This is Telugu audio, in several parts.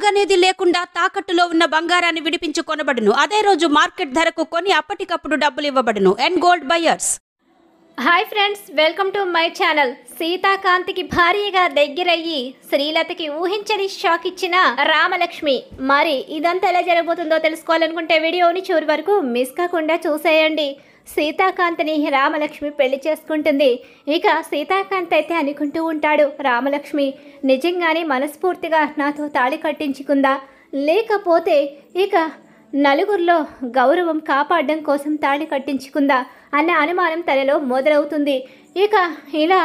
హాల్మార్క్ అనేది లేకుండా తాకట్టులో ఉన్న బంగారాన్ని విడిపించి కొనబడును. అదే రోజు మార్కెట్ ధరకు కొని అప్పటికప్పుడు డబ్బులు ఇవ్వబడును. And gold buyers. Hi friends, welcome to my channel. సీతాకాంత్కి భారీగా దగ్గరయ్యి శ్రీలతకి ఊహించని షాక్ ఇచ్చిన రామలక్ష్మి. మరి ఇదంతా ఎలా జరగబోతుందో తెలుసుకోవాలనుకుంటే వీడియోని చివరి వరకు మిస్ కాకుండా చూసేయండి. సీతాకాంత్ని రామలక్ష్మి పెళ్లి చేసుకుంటుంది. ఇక సీతాకాంత్ అయితే అనుకుంటూ ఉంటాడు, రామలక్ష్మి నిజంగానే మనస్ఫూర్తిగా నాతో తాళి కట్టించుకుందా, లేకపోతే ఇక నలుగురిలో గౌరవం కాపాడడం కోసం తాళి కట్టించుకుందా అన్న అనుమానం తనలో మొదలవుతుంది. ఇక ఇలా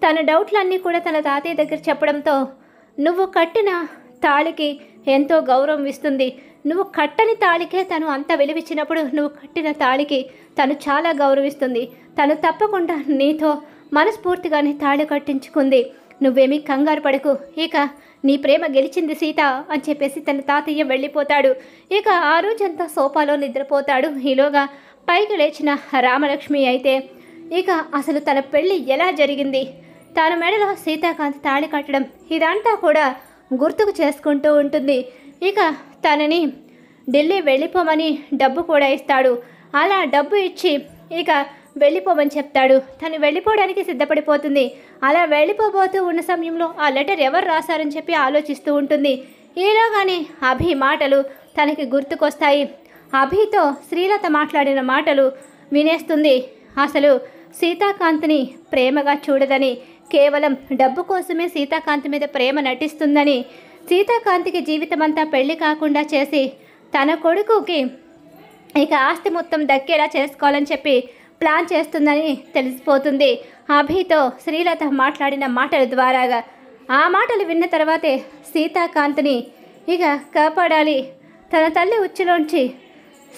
తన డౌట్లన్నీ కూడా తన తాతయ్య దగ్గర చెప్పడంతో, నువ్వు కట్టిన తాళికి ఎంతో గౌరవం ఇస్తుంది, నువ్వు కట్టని తాళికే తను అంత విలువిచ్చినప్పుడు నువ్వు కట్టిన తాళికి తను చాలా గౌరవిస్తుంది, తను తప్పకుండా నీతో మనస్ఫూర్తిగానే తాళి కట్టించుకుంది, నువ్వేమీ కంగారు పడకు, ఇక నీ ప్రేమ గెలిచింది సీత అని చెప్పేసి తన తాతయ్య వెళ్ళిపోతాడు. ఇక ఆ రోజంతా సోఫాలో నిద్రపోతాడు. ఈలోగా పైకి లేచిన రామలక్ష్మి అయితే ఇక అసలు తన పెళ్ళి ఎలా జరిగింది, తన మెడలో సీతాకాంత్ తాళి కట్టడం ఇదంతా కూడా గుర్తుకు చేసుకుంటూ ఉంటుంది. ఇక తనని ఢిల్లీ వెళ్ళిపోమని డబ్బు కూడా ఇస్తాడు. అలా డబ్బు ఇచ్చి ఇక వెళ్ళిపోమని చెప్తాడు. తను వెళ్ళిపోవడానికి సిద్ధపడిపోతుంది. అలా వెళ్ళిపోబోతూ ఉన్న సమయంలో ఆ లెటర్ ఎవరు రాశారని చెప్పి ఆలోచిస్తూ ఉంటుంది. ఈలోగానే అభి మాటలు తనకి గుర్తుకొస్తాయి. అభితో శ్రీలత మాట్లాడిన మాటలు వినేస్తుంది. అసలు సీతాకాంత్ని ప్రేమగా చూడదని, కేవలం డబ్బు కోసమే సీతాకాంత్ మీద ప్రేమ నటిస్తుందని, సీతాకాంత్కి జీవితమంతా పెళ్లి కాకుండా చేసి తన కొడుకుకి ఇక ఆస్తి మొత్తం దక్కేలా చేసుకోవాలని చెప్పి ప్లాన్ చేస్తుందని తెలిసిపోతుంది. అభితో శ్రీలత మాట్లాడిన మాటల ద్వారాగా. ఆ మాటలు విన్న తర్వాతే సీతాకాంత్ని ఇక కాపాడాలి, తన తల్లి ఉచ్చులోంచి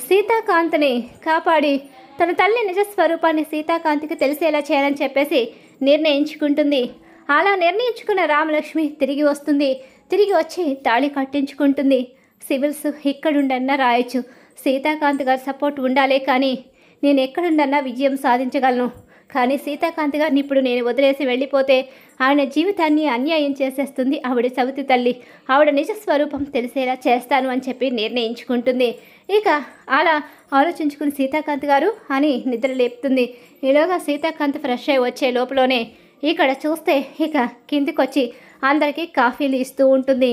సీతాకాంత్ని కాపాడి తన తల్లి నిజస్వరూపాన్ని సీతాకాంత్కి తెలిసేలా చేయాలని చెప్పేసి నిర్ణయించుకుంటుంది. అలా నిర్ణయించుకున్న రామలక్ష్మి తిరిగి వస్తుంది. తిరిగి వచ్చి తాళి కట్టించుకుంటుంది. సివిల్స్ ఇక్కడుండన్నా రాయొచ్చు, సీతాకాంత్ గారి సపోర్ట్ ఉండాలే, కానీ నేను ఎక్కడుండన్నా విజయం సాధించగలను, కానీ సీతాకాంత్ గారిని ఇప్పుడు నేను వదిలేసి వెళ్ళిపోతే ఆయన జీవితాన్ని అన్యాయం చేసేస్తుంది ఆవిడ సవితి తల్లి, ఆవిడ నిజస్వరూపం తెలిసేలా చేస్తాను అని చెప్పి నిర్ణయించుకుంటుంది. ఇక అలా ఆలోచించుకుని సీతాకాంత్ గారు అని నిద్ర లేపుతుంది. ఈలోగా సీతాకాంత్ ఫ్రెష్ అయి వచ్చే లోపలనే ఇక్కడ చూస్తే ఇక కిందికొచ్చి అందరికీ కాఫీలు ఇస్తూ ఉంటుంది.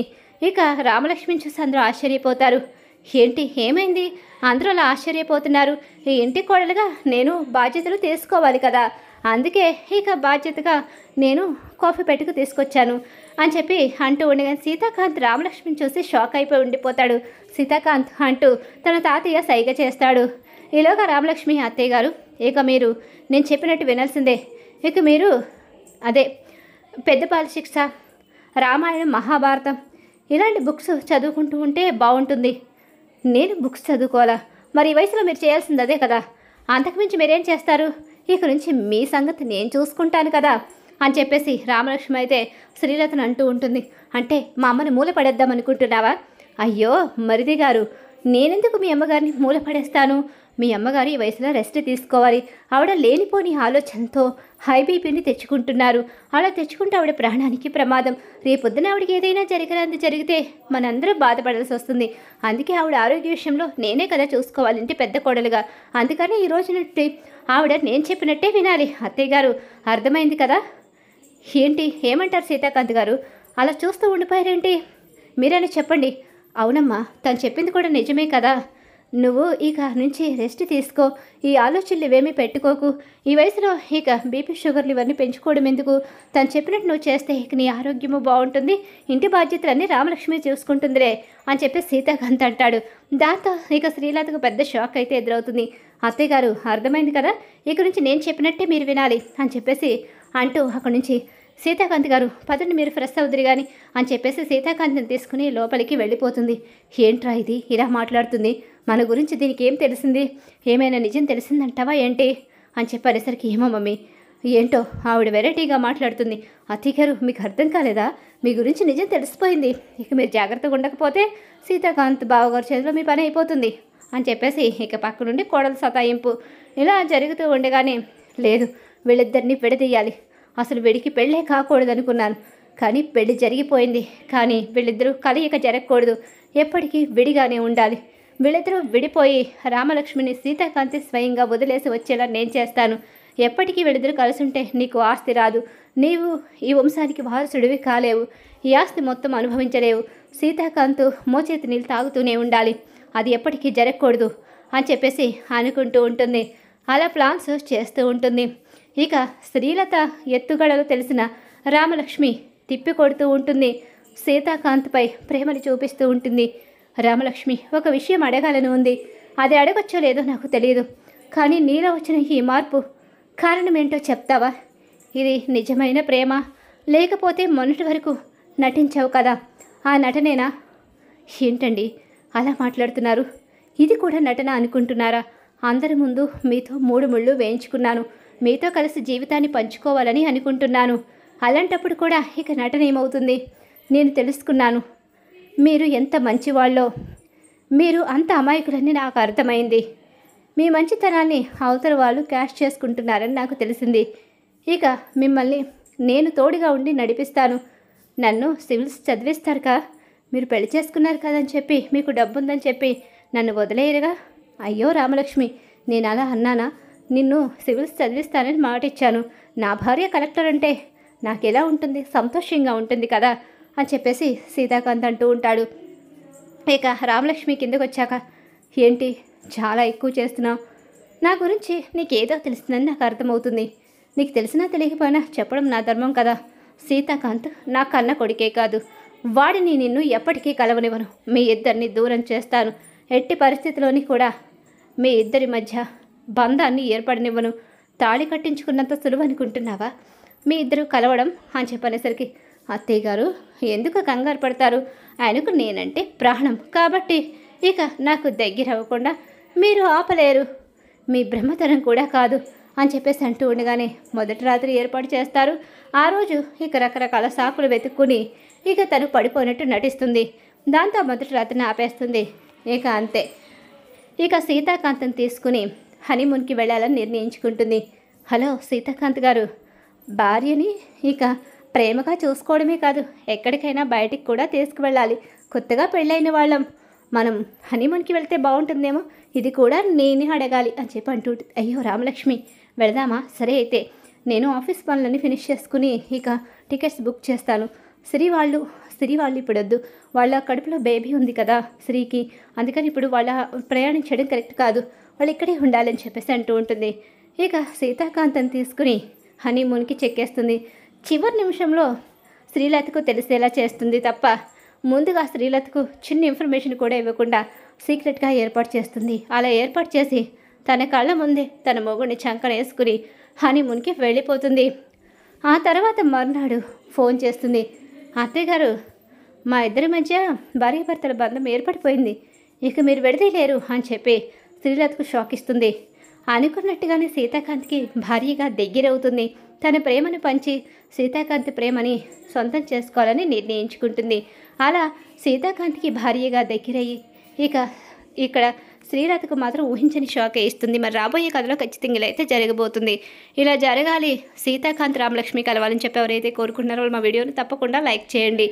ఇక రామలక్ష్మిని చూసి అందరూ ఆశ్చర్యపోతారు. ఏంటి, ఏమైంది, అందరూ అలా ఆశ్చర్యపోతున్నారు, ఈ ఇంటి కోడలుగా నేను బాధ్యతలు తీసుకోవాలి కదా, అందుకే ఇక బాధ్యతగా నేను కాఫీ పెట్టుకు తీసుకొచ్చాను అని చెప్పి అంటూ ఉండగానే సీతాకాంత్ రామలక్ష్మిని చూసి షాక్ అయిపోయి ఉండిపోతాడు. సీతాకాంత్ అంటూ తన తాతయ్య సైగ చేస్తాడు. ఈలోగా రామలక్ష్మి, అత్తయ్య గారు ఇక మీరు నేను చెప్పినట్టు వినాల్సిందే, ఇక మీరు అదే పెద్ద బాల శిక్ష, రామాయణం, మహాభారతం ఇలాంటి బుక్స్ చదువుకుంటూ ఉంటే బాగుంటుంది. నేను బుక్స్ చదువుకోవాలా? మరి ఈ వయసులో మీరు చేయాల్సింది అదే కదా, అంతకుమించి మీరేం చేస్తారు, ఇక నుంచి మీ సంగతి నేను చూసుకుంటాను కదా అని చెప్పేసి రామలక్ష్మి అయితే శ్రీలతను అంటూ ఉంటుంది. అంటే మా అమ్మని మూల పడేద్దాం అనుకుంటున్నావా? అయ్యో మరిది గారు, నేనెందుకు మీ అమ్మగారిని మూల పడేస్తాను, మీ అమ్మగారు ఈ వయసులో రెస్ట్ తీసుకోవాలి, ఆవిడ లేనిపోని ఆలోచనతో హై బీపీని తెచ్చుకుంటున్నారు, అలా తెచ్చుకుంటే ఆవిడ ప్రాణానికి ప్రమాదం, రేపొద్దున ఆవిడకి ఏదైనా జరిగితే మనందరం బాధపడాల్సి వస్తుంది, అందుకే ఆవిడ ఆరోగ్య విషయంలో నేనే కదా చూసుకోవాలంటే పెద్ద కోడలుగా, అందుకని ఈ రోజు నుండి ఆవిడ నేను చెప్పినట్టే వినాలి. అత్తయ్య గారు అర్థమైంది కదా? ఏంటి, ఏమంటారు సీతాకాంత్ గారు, అలా చూస్తూ ఉండిపోయారేంటి, మీరైనా చెప్పండి. అవునమ్మా, తను చెప్పింది కూడా నిజమే కదా, నువ్వు ఇక నుంచి రెస్ట్ తీసుకో, ఈ ఆలోచనలు ఇవేమీ పెట్టుకోకు, ఈ వయసులో ఇక బీపీ షుగర్లు ఇవన్నీ పెంచుకోవడం ఎందుకు, తను చెప్పినట్టు నువ్వు చేస్తే ఇక నీ ఆరోగ్యము బాగుంటుంది, ఇంటి బాధ్యతలన్నీ రామలక్ష్మి చూసుకుంటుందిలే అని చెప్పి సీతాకాంత్ అంటాడు. దాంతో ఇక శ్రీలతకు పెద్ద షాక్ అయితే ఎదురవుతుంది. అత్తయ్య గారు అర్థమైంది కదా, ఇక నుంచి నేను చెప్పినట్టే మీరు వినాలి అని చెప్పేసి అంటూ అక్కడి నుంచి సీతాకాంత్ గారు పదండి మీరు ఫ్రెష్ అవుతురు కానీ అని చెప్పేసి సీతాకాంత్ని తీసుకుని లోపలికి వెళ్ళిపోతుంది. ఏంట్రా ఇది ఇలా మాట్లాడుతుంది, మన గురించి దీనికి ఏం తెలిసింది, ఏమైనా నిజం తెలిసిందంటావా ఏంటి అని చెప్పేసరికి, ఏమో మమ్మీ ఏంటో ఆవిడ వెరైటీగా మాట్లాడుతుంది, అత్తయ్య గారు మీకు అర్థం కాలేదా, మీ గురించి నిజం తెలిసిపోయింది, ఇక మీరు జాగ్రత్తగా ఉండకపోతే సీతాకాంత్ బావగారి చేతిలో మీ పని అయిపోతుంది అని చెప్పేసి ఇక పక్క నుండి కోడలు సతాయింపు ఇలా జరుగుతూ ఉండగానే, లేదు వీళ్ళిద్దరిని విడదీయాలి, అసలు వీడికి పెళ్ళే కాకూడదనుకున్నాను, కానీ పెళ్లి జరిగిపోయింది. కానీ వీళ్ళిద్దరూ కలయిక జరగకూడదు, ఎప్పటికీ విడిగానే ఉండాలి. వీళ్ళిద్దరూ విడిపోయి రామలక్ష్మిని సీతాకాంతి స్వయంగా వదిలేసి వచ్చేలా నేను చేస్తాను. ఎప్పటికీ వీళ్ళిద్దరూ కలిసి ఉంటే నీకు ఆస్తి రాదు, నీవు ఈ వంశానికి వారసుడివి కాలేవు, ఈ ఆస్తి మొత్తం అనుభవించలేవు. సీతాకాంత్ మోచేతి నీళ్ళు తాగుతూనే ఉండాలి, అది ఎప్పటికీ జరగకూడదు అని చెప్పేసి అనుకుంటూ ఉంటుంది. అలా ప్లాన్స్ చేస్తూ ఉంటుంది. ఇక శ్రీలత ఎత్తుగడలు తెలిసిన రామలక్ష్మి తిప్పి కొడుతూ ఉంటుంది. సీతాకాంత్పై ప్రేమని చూపిస్తూ ఉంటుంది. రామలక్ష్మి, ఒక విషయం అడగాలని ఉంది, అది అడగొచ్చో లేదో నాకు తెలియదు, కానీ నీలో వచ్చిన ఈ మార్పు కారణం ఏంటో చెప్తావా? ఇది నిజమైన ప్రేమ, లేకపోతే మొన్నటి వరకు నటించావు కదా, ఆ నటనేనా? ఏంటండి అలా మాట్లాడుతున్నారు? ఇది కూడా నటన అనుకుంటున్నారా? అందరి ముందు మీతో 3 ముళ్ళు వేయించుకున్నాను, మీతో కలిసి జీవితాన్ని పంచుకోవాలని అనుకుంటున్నాను. అలాంటప్పుడు కూడా ఇక నటన ఏమవుతుంది? నేను తెలుసుకున్నాను మీరు ఎంత మంచివాళ్ళో, మీరు అంత అమాయకులని నాకు అర్థమైంది. మీ మంచితనాన్ని అవతల వాళ్ళు క్యాష్ చేసుకుంటున్నారని నాకు తెలిసింది. ఇక మిమ్మల్ని నేను తోడుగా ఉండి నడిపిస్తాను. నన్ను సివిల్స్ చదివిస్తారుగా, మీరు పెళ్లి చేసుకున్నారు కదని చెప్పి, మీకు డబ్బు ఉందని చెప్పి నన్ను వదిలేయరుగా. అయ్యో రామలక్ష్మి, నేను అలా అన్నానా? నిన్ను సివిల్స్ చదివిస్తానని మాట ఇచ్చాను. నా భార్య కలెక్టర్ అంటే నాకు ఎలా ఉంటుంది? సంతోషంగా ఉంటుంది కదా అని చెప్పేసి సీతాకాంత్ అంటూ ఉంటాడు. ఇక రామలక్ష్మి కిందకు వచ్చాక, ఏంటి చాలా ఎక్కువ చేస్తున్నావు? నా గురించి నీకేదో తెలిసిందని నాకు అర్థమవుతుంది. నీకు తెలిసినా తెలియకపోయినా చెప్పడం నా ధర్మం కదా. సీతాకాంత్ నా కన్న కొడుకే కాదు, వాడిని నిన్ను ఎప్పటికీ కలవనివ్వను. మీ ఇద్దరిని దూరం చేస్తాను. ఎట్టి పరిస్థితిలోని కూడా మీ ఇద్దరి మధ్య బంధాన్ని ఏర్పడనివ్వను. తాళి కట్టించుకున్నంత సులువు అనుకుంటున్నావా మీ ఇద్దరు కలవడం అని చెప్పనేసరికి, అత్తయ్య గారు ఎందుకు కంగారు పడతారు? ఆయనకు నేనంటే ప్రాణం కాబట్టి ఇక నాకు దగ్గర అవ్వకుండా మీరు ఆపలేరు. మీ బ్రహ్మతనం కూడా కాదు అని చెప్పేసి అంటూ ఉండగానే మొదటి రాత్రి ఏర్పాటు చేస్తారు. ఆ రోజు ఇక రకరకాల సాకులు వెతుక్కుని ఇక తను పడిపోయినట్టు నటిస్తుంది. దాంతో మొదటి రాత్రిని ఆపేస్తుంది. ఇక అంతే. ఇక సీతాకాంత్ని తీసుకుని హనీమూన్కి వెళ్ళాలని నిర్ణయించుకుంటుంది. హలో సీతాకాంత్ గారు, భార్యని ఇక ప్రేమగా చూసుకోవడమే కాదు, ఎక్కడికైనా బయటికి కూడా తీసుకువెళ్ళాలి. కొత్తగా పెళ్ళైన వాళ్ళం, మనం హనీమూన్కి వెళ్తే బాగుంటుందేమో, ఇది కూడా నేనే అడగాలి అని చెప్పి అంటూ, అయ్యో రామలక్ష్మి వెళదామా? సరే అయితే నేను ఆఫీస్ పనులన్నీ ఫినిష్ చేసుకుని ఇక టికెట్స్ బుక్ చేస్తాను. శ్రీ వాళ్ళు ఇప్పుడు వద్దు, వాళ్ళ కడుపులో బేబీ ఉంది కదా శ్రీకి, అందుకని ఇప్పుడు వాళ్ళ ప్రయాణించడం కరెక్ట్ కాదు, వాళ్ళు ఇక్కడే ఉండాలని చెప్పేసి అంటూ ఉంటుంది. ఇక సీతాకాంత్ని తీసుకుని హనీమూన్కి చెక్కేస్తుంది. చివరి నిమిషంలో శ్రీలతకు తెలిసేలా చేస్తుంది తప్ప ముందుగా శ్రీలతకు చిన్న ఇన్ఫర్మేషన్ కూడా ఇవ్వకుండా సీక్రెట్గా ఏర్పాటు చేస్తుంది. అలా ఏర్పాటు చేసి తన కళ్ళ ముందే తన మొగుడిని చంకన వేసుకుని హనీమూన్కి వెళ్ళిపోతుంది. ఆ తర్వాత మర్నాడు ఫోన్ చేస్తుంది. అత్తయ్య గారు, మా ఇద్దరి మధ్య భార్యాభర్తల బంధం ఏర్పడిపోయింది, ఇక మీరు విడదీయలేరు అని చెప్పి శ్రీలతకు షాక్ ఇస్తుంది. అనుకున్నట్టుగానే సీతాకాంత్కి భార్యగా దగ్గరవుతుంది. తన ప్రేమను పంచి సీతాకాంత్ ప్రేమని సొంతం చేసుకోవాలని నిర్ణయించుకుంటుంది. అలా సీతాకాంత్కి భార్యగా దగ్గరయ్యి ఇక ఇక్కడ శ్రీలతకు మాత్రం ఊహించని షాక్ ఇస్తుంది. మరి రాబోయే కథలో ఖచ్చితంగా ఇలా అయితే జరగబోతుంది. ఇలా జరగాలి, సీతాకాంత్ రామలక్ష్మి కలవాలని చెప్పి ఎవరైతే కోరుకుంటున్నారో మా వీడియోని తప్పకుండా లైక్ చేయండి.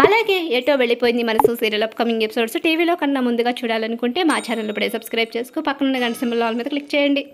అలాగే ఎటో వెళ్ళిపోయింది మనసు సీరియల్ అప్కమింగ్ ఎపిసోడ్స్ టీవీలో కన్నా ముందుగా చూడాలనుకుంటే మా ఛానల్ ఇప్పుడే సబ్స్క్రైబ్ చేసుకో, పక్కనున్న గంట సింబల్ ఆల్ మీద క్లిక్ చేయండి.